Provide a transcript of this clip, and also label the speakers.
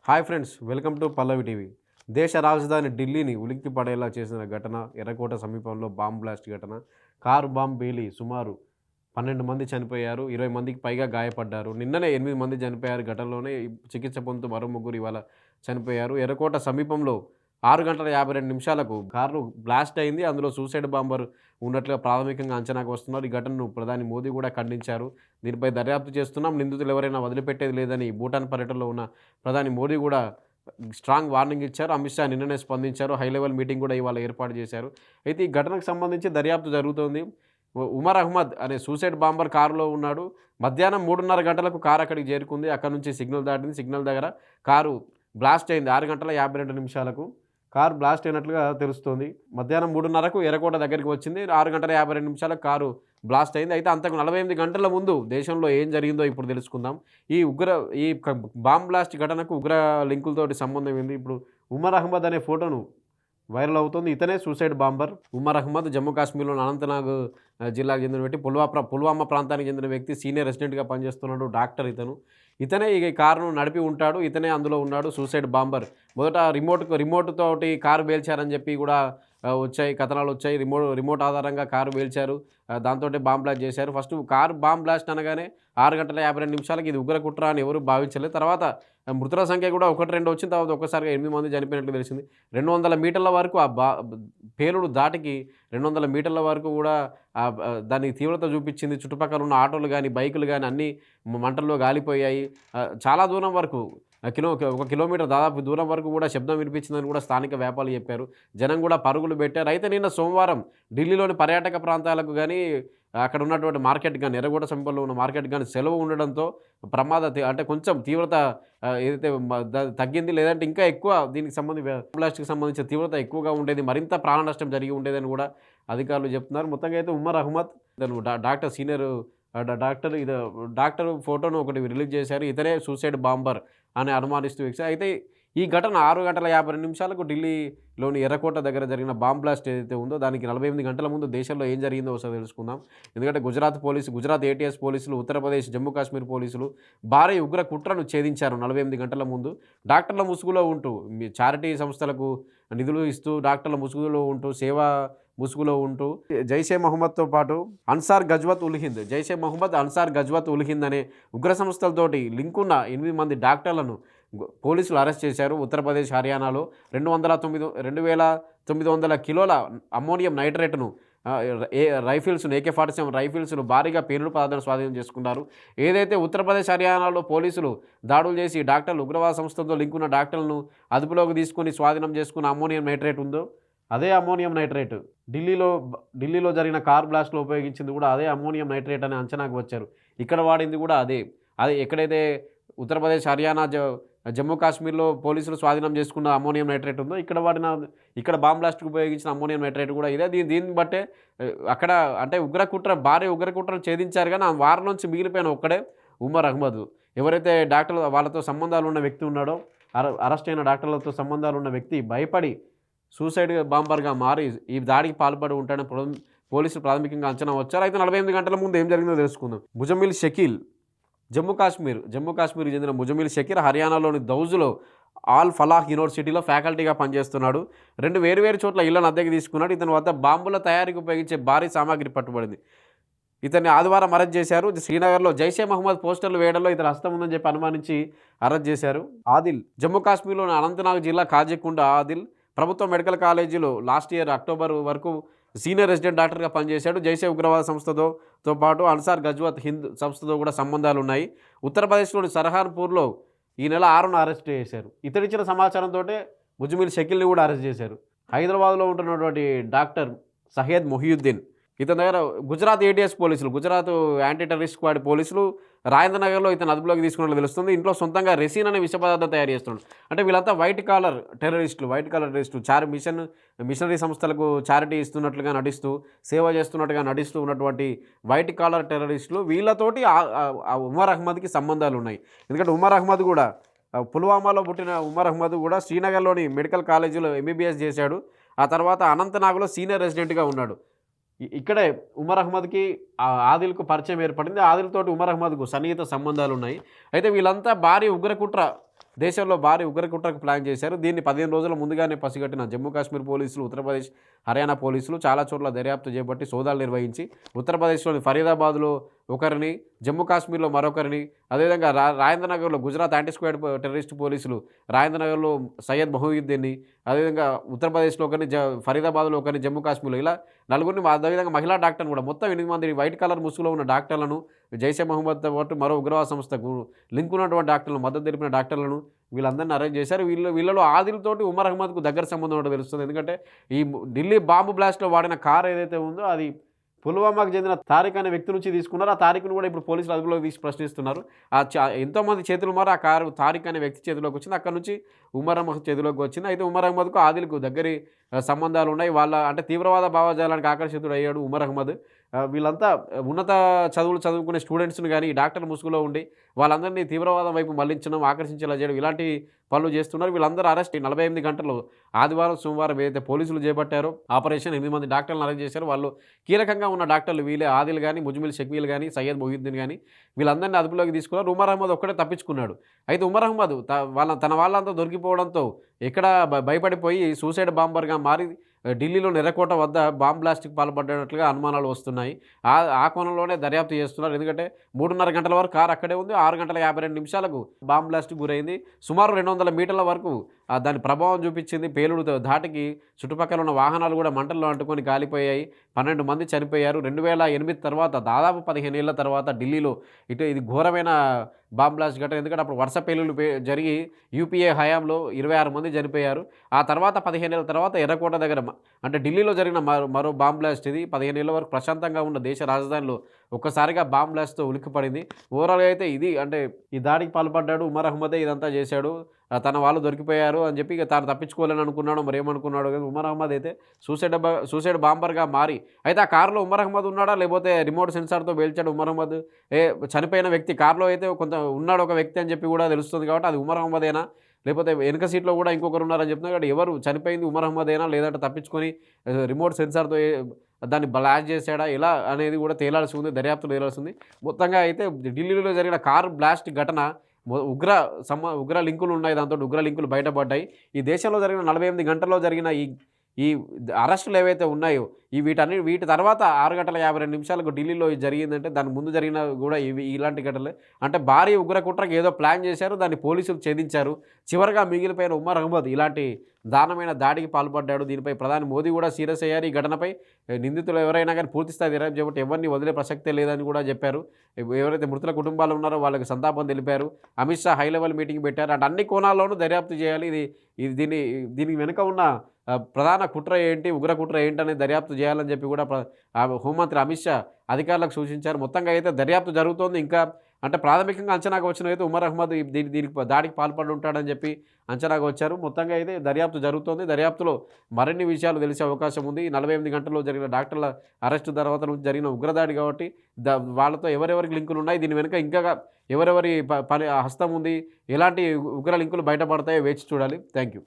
Speaker 1: Hi friends, welcome to Pallavi TV. దేశ రాజధాని ఢిల్లీని ఉలిక్కిపడేలా చేసిన ఘటన ఎర్రకోట సమీపంలో బాంబ్ బ్లాస్ట్ ఘటన. కారు బాంబ్ పేలి సుమారు 12 మంది చనిపోయారు. 20 మందికి పైగా గాయపడ్డారు. నిన్ననే 8 మంది చనిపోయారు. ఘటనలోనే చికిత్స పొందుతూ మరో ముగ్గురు ఇవాళ చనిపోయారు. ఎర్రకోట సమీపంలో 6 గంటల 52 నిమిషాలకు కారు బ్లాస్ట్ అయింది. అందులో సూసైడ్ బాంబర్ ఉన్నట్లుగా ప్రాథమికంగా అంచనాకు వస్తున్నారు. ఈ ఘటనను ప్రధాని మోదీ కూడా ఖండించారు. దీనిపై దర్యాప్తు చేస్తున్నాం, నిందితులు ఎవరైనా వదిలిపెట్టేది లేదని భూటాన్ పర్యటనలో ఉన్న ప్రధాని మోదీ కూడా స్ట్రాంగ్ వార్నింగ్ ఇచ్చారు. అమిత్ షా నిన్ననే స్పందించారు. హై లెవెల్ మీటింగ్ కూడా ఇవాళ ఏర్పాటు చేశారు. అయితే ఈ ఘటనకు సంబంధించి దర్యాప్తు జరుగుతోంది. ఉమర్ అహ్మద్ అనే సూసైడ్ బాంబర్ కారులో ఉన్నాడు. మధ్యాహ్నం 3:30 గంటలకు కారు అక్కడికి చేరుకుంది. అక్కడ నుంచి సిగ్నల్ దాటింది. సిగ్నల్ దగ్గర కారు బ్లాస్ట్ అయింది. 6 గంటల 52 నిమిషాలకు కారు బ్లాస్ట్ అయినట్లుగా తెలుస్తోంది. మధ్యాహ్నం 3:30కు ఎర్రకోట దగ్గరికి వచ్చింది. 6 గంటల 52 నిమిషాలకు కారు బ్లాస్ట్ అయింది. అయితే అంతకు 48 గంటల ముందు దేశంలో ఏం జరిగిందో ఇప్పుడు తెలుసుకుందాం. ఈ బాంబ్ బ్లాస్ట్ ఘటనకు ఉగ్ర లింకులతోటి సంబంధం ఏంది? ఇప్పుడు ఉమర్ అహ్మద్ అనే ఫోటోను వైరల్ అవుతుంది. ఇతనే సూసైడ్ బాంబర్. ఉమర్ అహ్మద్ జమ్మూ కాశ్మీర్లోని అనంతనాగ్ జిల్లాకు చెందిన వ్యక్తి. పుల్వామా ప్రాంతానికి చెందిన వ్యక్తి. సీనియర్ రెసిడెంట్గా పనిచేస్తున్నాడు. డాక్టర్ ఇతనే ఈ కారును నడిపి ఉంటాడు. ఇతనే అందులో ఉన్నాడు. Suicide bomber. మొదట రిమోట్ తోటి కారు పేల్చారని చెప్పి కూడా కథనాలు వచ్చాయి. రిమోట్ ఆధారంగా కారు పేల్చారు. దాంతోటే బాంబ్ బ్లాస్ట్ చేశారు. ఫస్ట్ కారు బాంబ్ బ్లాస్ట్ అనగానే 6 గంటల 52 నిమిషాలకి ఇది ఉగ్ర కుట్ర అని ఎవరు భావించలేదు. తర్వాత మృతుల సంఖ్య కూడా 1-2 వచ్చిన తర్వాత ఒక్కసారిగా 8 మంది చనిపోయినట్లు తెలిసింది. 200 మీటర్ల వరకు పేలుడు దాటికి 200 మీటర్ల వరకు కూడా దాని తీవ్రత చూపించింది. చుట్టుపక్కల ఉన్న ఆటోలు కానీ, బైకులు కానీ అన్నీ మంటల్లో గాలిపోయాయి. చాలా దూరం వరకు 1 కిలోమీటర్ దాదాపు దూరం వరకు కూడా శబ్దం వినిపించిందని కూడా స్థానిక వ్యాపారులు చెప్పారు. జనం కూడా పరుగులు పెట్టారు. అయితే నిన్న సోమవారం ఢిల్లీలోని పర్యాటక ప్రాంతాలకు కానీ, అక్కడ ఉన్నటువంటి మార్కెట్ కానీ, ఎర్రగోట సమీపంలో ఉన్న మార్కెట్ కానీ సెలవు ఉండడంతో అంటే కొంచెం తీవ్రత ఏదైతే తగ్గింది. లేదంటే ఇంకా ఎక్కువ దీనికి బ్లాస్ట్‌కి సంబంధించిన తీవ్రత ఎక్కువగా ఉండేది. మరింత ప్రాణ నష్టం జరిగి ఉండేదని కూడా అధికారులు చెప్తున్నారు. మొత్తంగా అయితే ఉమర్ అహ్మద్ ఇతను డాక్టర్ సీనియర్ డాక్టర్ ఫోటోను ఒకటి రిలీజ్ చేశారు. ఇతనే సూసైడ్ బాంబర్ అని అనుమానిస్తూ అయితే ఈ ఘటన 6 గంటల 52 నిమిషాలకు ఢిల్లీలోని ఎర్రకోట దగ్గర జరిగిన బాంబ్ బ్లాస్ట్ ఏదైతే ఉందో దానికి 48 గంటల ముందు దేశంలో ఏం జరిగిందో ఒకసారి తెలుసుకుందాం. ఎందుకంటే గుజరాత్ ఏటీఎస్ పోలీసులు, ఉత్తరప్రదేశ్, జమ్మూ కాశ్మీర్ పోలీసులు భారీ ఉగ్ర కుట్రను ఛేదించారు 48 గంటల ముందు. డాక్టర్ల ముసుగులో ఉంటూ చారిటీ సంస్థలకు నిధులు ఇస్తూ, డాక్టర్ల ముసుగులో ఉంటూ, ముసుగులో ఉంటూ జైషే మహమ్మద్తో పాటు జైషే మహమ్మద్, అన్సార్ గజ్వత్ ఉల్ హింద్ అనే ఉగ్ర సంస్థలతోటి లింకున్న 8 మంది డాక్టర్లను పోలీసులు అరెస్ట్ చేశారు. ఉత్తరప్రదేశ్, హర్యానాలో 2,900 కిలోల అమ్మోనియం నైట్రేట్ను AK-47 రైఫిల్స్ను భారీగా పేలుడు పదార్థాలను స్వాధీనం చేసుకున్నారు. ఏదైతే ఉత్తరప్రదేశ్, హర్యానాలో పోలీసులు దాడులు చేసి డాక్టర్లు ఉగ్రవాద సంస్థతో లింకున్న డాక్టర్లను అదుపులోకి తీసుకుని స్వాధీనం చేసుకున్న అమ్మోనియం నైట్రేట్ ఉందో అదే అమ్మోనియం నైట్రేట్ ఢిల్లీలో జరిగిన కార్ బ్లాస్ట్లో ఉపయోగించింది కూడా అదే అమ్మోనియం నైట్రేట్ అనే అంచనాకు వచ్చారు. ఇక్కడ వాడింది కూడా అదే ఎక్కడైతే ఉత్తరప్రదేశ్, హర్యానా, జమ్మూ కాశ్మీర్లో పోలీసులు స్వాధీనం చేసుకున్న అమ్మోనియం నైట్రేట్ ఉందో ఇక్కడ బాంబ్ బ్లాస్ట్కి ఉపయోగించిన అమ్మోనియం నైట్రేట్ కూడా ఇదే. దీన్ని బట్టే అక్కడ అంటే భారీ ఉగ్ర కుట్రను ఛేదించారు. కానీ ఆ వారం నుంచి మిగిలిపోయిన ఒక్కడే ఉమర్ అహ్మద్. ఎవరైతే డాక్టర్లు వాళ్ళతో సంబంధాలు ఉన్న వ్యక్తి ఉన్నాడో, అరెస్ట్ అయిన డాక్టర్లతో సంబంధాలు ఉన్న వ్యక్తి భయపడి సూసైడ్ బాంబర్గా మారి ఈ దాడికి పాల్పడి ఉంటాడని పోలీసులు ప్రాథమికంగా అంచనా వచ్చారు. అయితే 48 గంటల ముందు ఏం జరిగిందో తెలుసుకుందాం. ముజమిల్ షకీల్ జమ్మూ కాశ్మీర్కి చెందిన ముజమిల్ షకీర్ హర్యానాలోని దౌజ్లో ఆల్ ఫలాహ్ యూనివర్సిటీలో ఫ్యాకల్టీగా పనిచేస్తున్నాడు. 2 వేర్వేరు చోట్ల ఇళ్లను అద్దెకి తీసుకున్నాడు. ఇతని వద్ద బాంబుల తయారీకి ఉపయోగించే భారీ సామాగ్రి పట్టుబడింది. ఇతన్ని ఆదివారం అరెస్ట్ చేశారు. శ్రీనగర్లో జైషే మహమ్మద్ పోస్టర్లు వేయడంలో ఇతని హస్తం ఉందని చెప్పి అనుమానించి అరెస్ట్ చేశారు. ఆదిల్ జమ్మూ కాశ్మీర్లోని అనంతనాగ్ జిల్లా కాజికుండ ఆదిల్ ప్రభుత్వ మెడికల్ కాలేజీలో లాస్ట్ ఇయర్ అక్టోబర్ వరకు సీనియర్ రెసిడెంట్ డాక్టర్గా పనిచేశాడు. జైషే ఉగ్రవాద సంస్థతో పాటు అన్సార్ గజ్వత్ హింద్ సంస్థతో కూడా సంబంధాలు ఉన్నాయి. ఉత్తరప్రదేశ్లోని సర్హాన్పూర్లో ఈ నెల 6న అరెస్ట్ చేశారు. ఇతడిచ్చిన సమాచారంతో ముజమిల్ షకీల్ని కూడా అరెస్ట్ చేశారు. హైదరాబాద్లో ఉంటున్నటువంటి డాక్టర్ సయ్యద్ మొహియుద్దీన్ ఇతని దగ్గర గుజరాత్ యాంటీ టెర్రరిస్ట్ స్క్వాడ్ పోలీసులు రాజేంద్ర నగర్లో ఇతను అదుపులోకి తీసుకున్నట్లు తెలుస్తుంది. ఇంట్లో సొంతంగా రెసిన్ అనే విష పదార్థం తయారు చేస్తున్నాడు. అంటే వీళ్ళంతా వైట్ కాలర్ టెర్రరిస్టులు మిషనరీ సంస్థలకు చారిటీ ఇస్తున్నట్లుగా నటిస్తూ, సేవ చేస్తున్నట్టుగా నటిస్తూ ఉన్నటువంటి వైట్ కాలర్ టెర్రరిస్టులు. వీళ్ళతోటి ఉమర్ అహ్మద్కి సంబంధాలు ఉన్నాయి. ఎందుకంటే పుల్వామాలో పుట్టిన ఉమర్ అహ్మద్ కూడా శ్రీనగర్లోని మెడికల్ కాలేజీలో MBBS చేశాడు. ఆ తర్వాత అనంతనాగ్లో సీనియర్ రెసిడెంట్గా ఉన్నాడు. ఇక్కడే ఉమర్ అహ్మద్కి ఆదిల్కు పరిచయం ఏర్పడింది. ఆదిల్ తోటి ఉమర్ అహ్మద్కు సన్నిహిత సంబంధాలు ఉన్నాయి. అయితే వీళ్ళంతా భారీ ఉగ్రకుట్ర దేశంలో భారీ ఉగ్రకుట్రకు ప్లాన్ చేశారు. దీన్ని 15 రోజుల ముందుగానే పసిగట్టిన జమ్మూ కాశ్మీర్ పోలీసులు, ఉత్తరప్రదేశ్, హర్యానా పోలీసులు చాలా చోట్ల దర్యాప్తు చేపట్టి సోదాలు నిర్వహించి ఉత్తరప్రదేశ్‌లోని ఫరీదాబాద్‌లో ఒకరిని, జమ్మూ కాశ్మీర్‌లో మరొకరిని, అదేవిధంగా రాజేంద్రనగర్‌లో గుజరాత్ యాంటీ స్క్వాడ్ టెర్రరిస్ట్ పోలీసులు రాజేంద్రనగర్‌లో సయ్యద్ మొహియుద్దీన్‌ని, అదేవిధంగా ఉత్తరప్రదేశ్‌లో ఒకరిని, ఫరీదాబాద్‌లో ఒకరిని, జమ్మూ కాశ్మీర్‌లో ఇలా నలుగురిని, అదేవిధంగా మహిళా డాక్టర్‌ని కూడా మొత్తం 8 మంది వైట్ కలర్ ముసుగులో ఉన్న డాక్టర్లను, జైషే మహమ్మద్‌తో పాటు మరో ఉగ్రవాద సంస్థకు లింక్ ఉన్నటువంటి డాక్టర్లను, మద్దతు తెలిపిన డాక్టర్లను వీళ్ళందరిని అరెస్ట్ చేశారు. వీళ్ళలో ఆదిల్‌తోటి ఉమర్ అహ్మద్‌కు దగ్గర సంబంధం ఉన్నట్టు తెలుస్తుంది. ఎందుకంటే ఈ ఢిల్లీ బాంబు బ్లాస్ట్‌లో వాడిన కార్ ఏదైతే ఉందో అది పుల్వామాకు చెందిన తారిక్ అనే వ్యక్తి నుంచి తీసుకున్నారు. ఆ తారిక్‌ని కూడా ఇప్పుడు పోలీసులు అదుపులోకి తీసి ప్రశ్నిస్తున్నారు. ఎంతోమంది చేతుల మార ఆ కారు తారిక్ అనే వ్యక్తి చేతిలోకి వచ్చింది. అక్కడి నుంచి ఉమర్ అహ్మద్ చేతిలోకి వచ్చింది. అయితే ఉమర్ అహ్మద్‌కు ఆదిల్‌కు దగ్గరి సంబంధాలున్నాయి. అంటే తీవ్రవాద భావజాలానికి ఆకర్షితుడయ్యాడు ఉమర్ అహ్మద్. వీళ్ళంతా ఉన్నత చదువులు చదువుకునే స్టూడెంట్స్‌ని గాని, ఈ డాక్టర్ల ముసుగులో ఉండి వాళ్ళందరినీ తీవ్రవాదం వైపు మళ్లించడం, ఆకర్షించేలా చేయడం ఇలాంటి పనులు చేస్తున్నారు. వీళ్ళందరూ అరెస్ట్ 48 గంటల్లో ఆదివారం, సోమవారం ఏదైతే పోలీసులు చేపట్టారో ఆపరేషన్ 8 మంది డాక్టర్లను అరెస్ట్ చేశారు. వాళ్ళు కీలకంగా ఉన్న డాక్టర్లు వీళ్ళే. ఆదిల్ గాని, ముజ్మిల్ షకీల్ గాని, సయ్యద్ మొహియుద్దీన్ గాని వీళ్ళందరినీ అదుపులోకి తీసుకున్నారు. ఉమర్ అహ్మద్ ఒక్కడే తప్పించుకున్నాడు. అయితే ఉమర్ అహ్మద్ తన వాళ్ళంతా దొరికిపోవడంతో భయపడిపోయి సూసైడ్ బాంబర్‌గా మారి ఢిల్లీలోని ఎర్రకోట వద్ద బాంబ్ బ్లాస్ట్‌కి పాల్పడినట్లుగా అనుమానాలు వస్తున్నాయి. ఆ కోణంలోనే దర్యాప్తు చేస్తున్నారు. ఎందుకంటే 3:30 గంటల వరకు కారు అక్కడే ఉంది. 6 గంటల 52 నిమిషాలకు బాంబ్ బ్లాస్ట్‌కి గురైంది. సుమారు 200 మీటర్ల వరకు దాని ప్రభావం చూపించింది. పేలుడు ధాటికి చుట్టుపక్కల ఉన్న వాహనాలు కూడా మంటల్లో అంటుకొని కాలిపోయాయి. 12 మంది చనిపోయారు. 2008 తర్వాత దాదాపు 15 ఏళ్ల తర్వాత ఢిల్లీలో ఇది ఘోరమైన బాంబ్ బ్లాస్ట్ ఘటన. ఎందుకంటే అప్పుడు వరుస పేలుళ్లు జరిగి యూపీఏ హయాంలో 26 మంది చనిపోయారు. ఆ తర్వాత 15 ఏళ్ల తర్వాత ఎర్రకోట దగ్గర అంటే ఢిల్లీలో జరిగిన మరో బాంబ్ బ్లాస్ట్ ఇది. 15 ఏళ్ల వరకు ప్రశాంతంగా ఉన్న దేశ రాజధానిలో ఒక్కసారిగా బాంబ్ బ్లాస్ట్‌తో ఉలిక్కిపడింది. ఓవరాల్‌గా అయితే ఇది అంటే ఈ దాడికి పాల్పడ్డాడు ఉమర్ అహ్మదే ఇదంతా చేశాడు. తన వాళ్ళు దొరికిపోయారు అని చెప్పి ఇక తాను తప్పించుకోవాలని అనుకున్నాడో మరేమనుకున్నాడో గాని ఉమర్ అహ్మద్ అయితే సూసైడ్ బాంబర్‌గా మారి అయితే ఆ కారులో ఉమర్ అహ్మద్ ఉన్నాడా? లేకపోతే రిమోట్ సెన్సార్‌తో పేల్చాడు ఉమర్ అహ్మద్. చనిపోయిన వ్యక్తి కారులో అయితే ఉన్నాడు ఒక వ్యక్తి అని చెప్పి కూడా తెలుస్తుంది కాబట్టి అది ఉమర్ అహ్మదేనా? లేకపోతే వెనక సీట్‌లో కూడా ఇంకొకరు ఉన్నారని చెప్తున్నారు కాబట్టి ఎవరు చనిపోయింది ఉమర్ అహ్మదేనా? లేదంటే తప్పించుకొని రిమోట్ సెన్సార్‌తో దాన్ని బ్లాస్ట్ చేశాడా? ఎలా అనేది కూడా తేలాల్సి ఉంది. దర్యాప్తులో తేలాల్సి ఉంది. మొత్తంగా అయితే ఢిల్లీలో జరిగిన కారు బ్లాస్ట్ ఘటన ఉగ్ర లింకులు ఉన్నాయి. దాంతోటి ఉగ్ర లింకులు బయటపడ్డాయి. ఈ దేశంలో జరిగిన 48 గంటల్లో జరిగిన ఈ ఈ అరెస్టులు ఏవైతే ఉన్నాయో వీటి తర్వాత 6 గంటల 52 నిమిషాలకు ఢిల్లీలో ఇది జరిగిందంటే దాని ముందు జరిగిన కూడా ఇలాంటి ఘటనలే. అంటే భారీ ఉగ్ర కుట్రకి ఏదో ప్లాన్ చేశారు. దాన్ని పోలీసులు ఛేదించారు. చివరగా మిగిలిపోయిన ఉమర్ అహ్మద్ ఇలాంటి దారుణమైన దాడికి పాల్పడ్డాడు. దీనిపై ప్రధాని మోదీ కూడా సీరియస్ అయ్యారు. ఈ ఘటనపై నిందితులు ఎవరైనా కానీ పూర్తిస్థాయి దర్యాప్తు చేపట్టి ఎవరిని వదిలే ప్రసక్తే లేదని కూడా చెప్పారు. ఎవరైతే మృతుల కుటుంబాలు ఉన్నారో వాళ్ళకి సంతాపం తెలిపారు. Amit Shah high level meeting పెట్టారు. అంటే అన్ని కోణాల్లోనూ దర్యాప్తు చేయాలి. దీనికి వెనుక ఉన్న ప్రధాన కుట్ర ఏంటి, ఉగ్ర కుట్ర ఏంటనేది దర్యాప్తు చేయాలని చెప్పి కూడా హోంమంత్రి అమిత్ షా అధికారులకు సూచించారు. మొత్తంగా అయితే దర్యాప్తు జరుగుతోంది. ఇంకా అంటే ప్రాథమికంగా అంచనాకు వచ్చినైతే ఉమర్ అహ్మద్ దీనికి దాడికి పాల్పడి ఉంటాడని చెప్పి అంచనాకు వచ్చారు. మొత్తంగా అయితే దర్యాప్తు జరుగుతోంది. దర్యాప్తులో మరిన్ని విషయాలు తెలిసే అవకాశం ఉంది. 48 గంటల్లో జరిగిన డాక్టర్ల అరెస్టు తర్వాత నుంచి జరిగిన ఉగ్రదాడి కాబట్టి వాళ్ళతో ఎవరెవరికి లింకులు ఉన్నాయి, దీని వెనుక ఇంకా ఎవరెవరి హస్తం ఉంది, ఎలాంటి ఉగ్ర లింకులు బయటపడతాయో వేచి చూడాలి. Thank you.